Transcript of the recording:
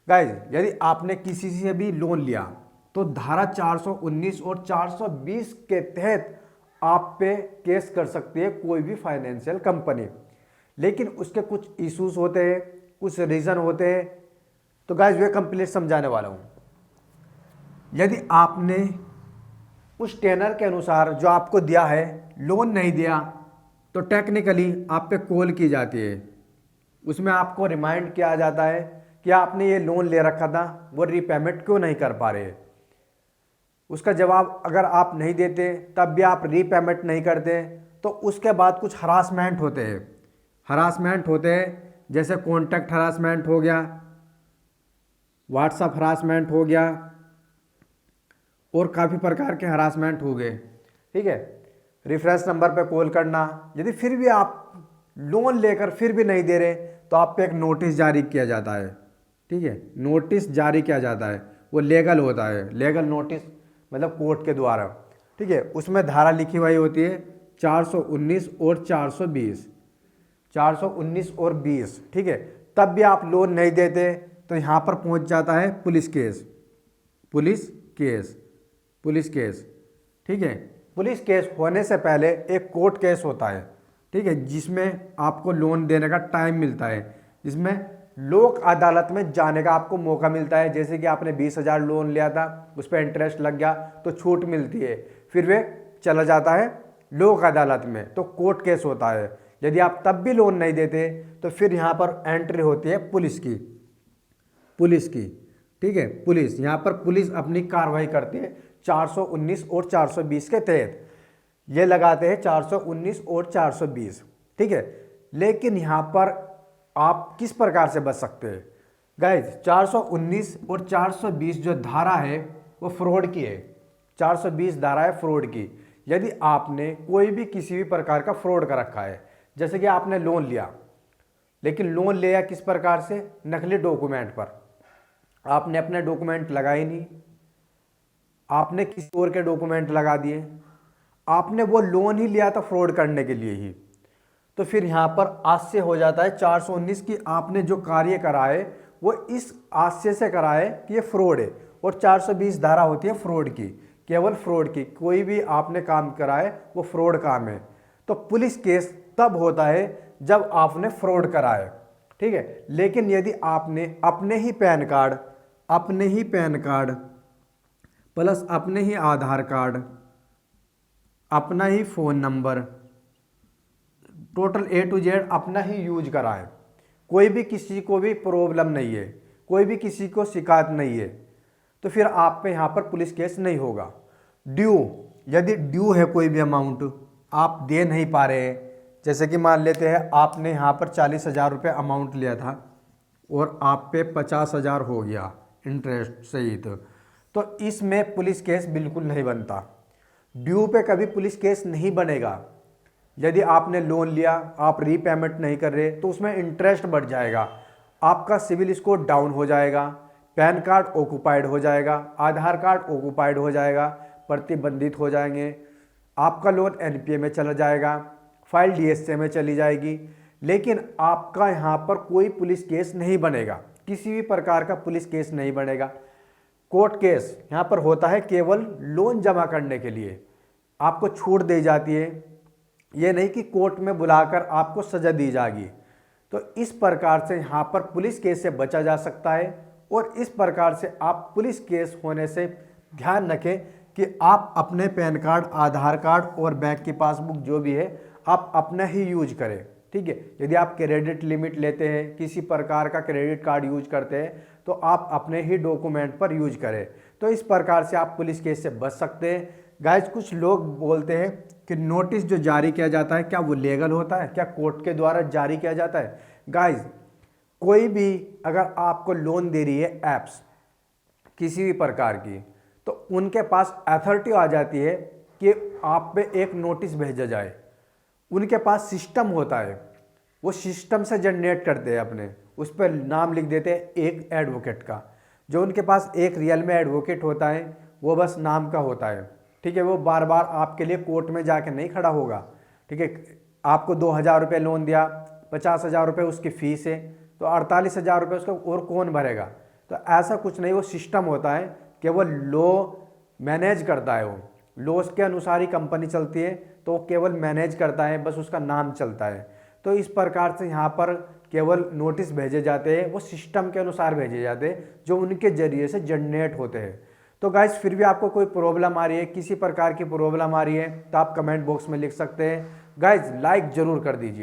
Guys यदि आपने किसी से भी लोन लिया तो धारा 419 और 420 के तहत आप पे केस कर सकती है कोई भी फाइनेंशियल कंपनी। लेकिन उसके कुछ इश्यूज होते हैं, कुछ रीज़न होते हैं, तो गाइज वे कंप्लीट समझाने वाला हूँ। यदि आपने उस टेनर के अनुसार जो आपको दिया है लोन नहीं दिया तो टेक्निकली आप पे कॉल की जाती है। उसमें आपको रिमाइंड किया जाता है कि आपने ये लोन ले रखा था, वो रीपेमेंट क्यों नहीं कर पा रहे। उसका जवाब अगर आप नहीं देते, तब भी आप रीपेमेंट नहीं करते, तो उसके बाद कुछ हरासमेंट होते हैं। हरासमेंट होते हैं जैसे कॉन्टैक्ट हरासमेंट हो गया, व्हाट्सएप हरासमेंट हो गया, और काफ़ी प्रकार के हरासमेंट हो गए। ठीक है, रेफरेंस नंबर पे कॉल करना। यदि फिर भी आप लोन लेकर फिर भी नहीं दे रहे तो आप पे एक नोटिस जारी किया जाता है। ठीक है, नोटिस जारी किया जाता है, वो लीगल होता है, लीगल नोटिस मतलब कोर्ट के द्वारा। ठीक है, उसमें धारा लिखी हुई होती है 419 और 420, 419 और 20। ठीक है, तब भी आप लोन नहीं देते तो यहाँ पर पहुँच जाता है police case, police case, police case. ठीक है, पुलिस केस होने से पहले एक कोर्ट केस होता है। ठीक है, जिसमें आपको लोन देने का टाइम मिलता है, जिसमें लोक अदालत में जाने का आपको मौका मिलता है। जैसे कि आपने 20,000 लोन लिया था, उस पर इंटरेस्ट लग गया तो छूट मिलती है, फिर वे चला जाता है लोक अदालत में, तो कोर्ट केस होता है। यदि आप तब भी लोन नहीं देते तो फिर यहाँ पर एंट्री होती है पुलिस की, पुलिस की। ठीक है, पुलिस यहाँ पर पुलिस अपनी कार्रवाई करती है 419 और 420 के तहत। ये लगाते हैं 419 और 420। ठीक है, लेकिन यहाँ पर आप किस प्रकार से बच सकते हैं गाइज? 419 और 420 जो धारा है वो फ्रॉड की है। 420 धारा है फ्रॉड की। यदि आपने कोई भी किसी भी प्रकार का फ्रॉड कर रखा है, जैसे कि आपने लोन लिया, लेकिन लोन लिया किस प्रकार से? नकली डॉक्यूमेंट पर। आपने अपने डॉक्यूमेंट लगाए नहीं, आपने किसी और के डॉक्यूमेंट लगा दिए, आपने वो लोन ही लिया था फ्रॉड करने के लिए ही, तो फिर यहाँ पर आश्चर्य हो जाता है 419 की आपने जो कार्य करा है वो इस आश्चर्य से करा है कि ये फ्रॉड है। और 420 धारा होती है फ्रॉड की, केवल फ्रॉड की। कोई भी आपने काम करा है वो फ्रॉड काम है। तो पुलिस केस तब होता है जब आपने फ्रॉड करा है। ठीक है, लेकिन यदि आपने अपने ही पैन कार्ड, अपने ही पैन कार्ड प्लस अपने ही आधार कार्ड, अपना ही phone number, total A to Z अपना ही यूज करा है, कोई भी किसी को भी प्रॉब्लम नहीं है, कोई भी किसी को शिकायत नहीं है, तो फिर आप पे यहाँ पर पुलिस केस नहीं होगा। ड्यू, यदि ड्यू है कोई भी अमाउंट आप दे नहीं पा रहे हैं, जैसे कि मान लेते हैं आपने यहाँ पर 40,000 रुपये अमाउंट लिया था और आप पे 50,000 हो गया इंटरेस्ट सहित, तो इसमें पुलिस केस बिल्कुल नहीं बनता। ड्यू पे कभी पुलिस केस नहीं बनेगा। यदि आपने लोन लिया, आप रीपेमेंट नहीं कर रहे, तो उसमें इंटरेस्ट बढ़ जाएगा, आपका सिविल स्कोर डाउन हो जाएगा, पैन कार्ड ऑक्यूपाइड हो जाएगा, आधार कार्ड ऑक्यूपाइड हो जाएगा, प्रतिबंधित हो जाएंगे, आपका लोन NPA में चला जाएगा, फाइल DSA में चली जाएगी। लेकिन आपका यहाँ पर कोई पुलिस केस नहीं बनेगा, किसी भी प्रकार का पुलिस केस नहीं बनेगा। कोर्ट केस यहाँ पर होता है केवल लोन जमा करने के लिए, आपको छूट दी जाती है, ये नहीं कि कोर्ट में बुलाकर आपको सजा दी जाएगी। तो इस प्रकार से यहाँ पर पुलिस केस से बचा जा सकता है। और इस प्रकार से आप पुलिस केस होने से ध्यान रखें कि आप अपने पैन कार्ड, आधार कार्ड और बैंक की पासबुक जो भी है आप अपना ही यूज करें। ठीक है, यदि आप क्रेडिट लिमिट लेते हैं, किसी प्रकार का क्रेडिट कार्ड यूज करते हैं, तो आप अपने ही डॉक्यूमेंट पर यूज करें। तो इस प्रकार से आप पुलिस केस से बच सकते हैं। गाइज कुछ लोग बोलते हैं कि नोटिस जो जारी किया जाता है क्या वो लीगल होता है, क्या कोर्ट के द्वारा जारी किया जाता है? गाइज कोई भी अगर आपको लोन दे रही है एप्स किसी भी प्रकार की, तो उनके पास अथॉरिटी आ जाती है कि आप पे एक नोटिस भेजा जाए। उनके पास सिस्टम होता है, वो सिस्टम से जनरेट करते हैं, अपने उस पर नाम लिख देते हैं एक एडवोकेट का। जो उनके पास एक रियल में एडवोकेट होता है वो बस नाम का होता है। ठीक है, वो बार बार आपके लिए कोर्ट में जाके नहीं खड़ा होगा। ठीक है, आपको 2,000 रुपये लोन दिया, 50,000 रुपये उसकी फ़ीस है, तो 48,000 रुपये उसका और कौन भरेगा? तो ऐसा कुछ नहीं, वो सिस्टम होता है, केवल लॉ मैनेज करता है, वो लॉस के अनुसार ही कंपनी चलती है, तो वो केवल मैनेज करता है, बस उसका नाम चलता है। तो इस प्रकार से यहाँ पर केवल नोटिस भेजे जाते हैं, वो सिस्टम के अनुसार भेजे जाते हैं जो उनके जरिए से जनरेट होते हैं। तो गाइस फिर भी आपको कोई प्रॉब्लम आ रही है, किसी प्रकार की प्रॉब्लम आ रही है, तो आप कमेंट बॉक्स में लिख सकते हैं। गाइस लाइक जरूर कर दीजिए।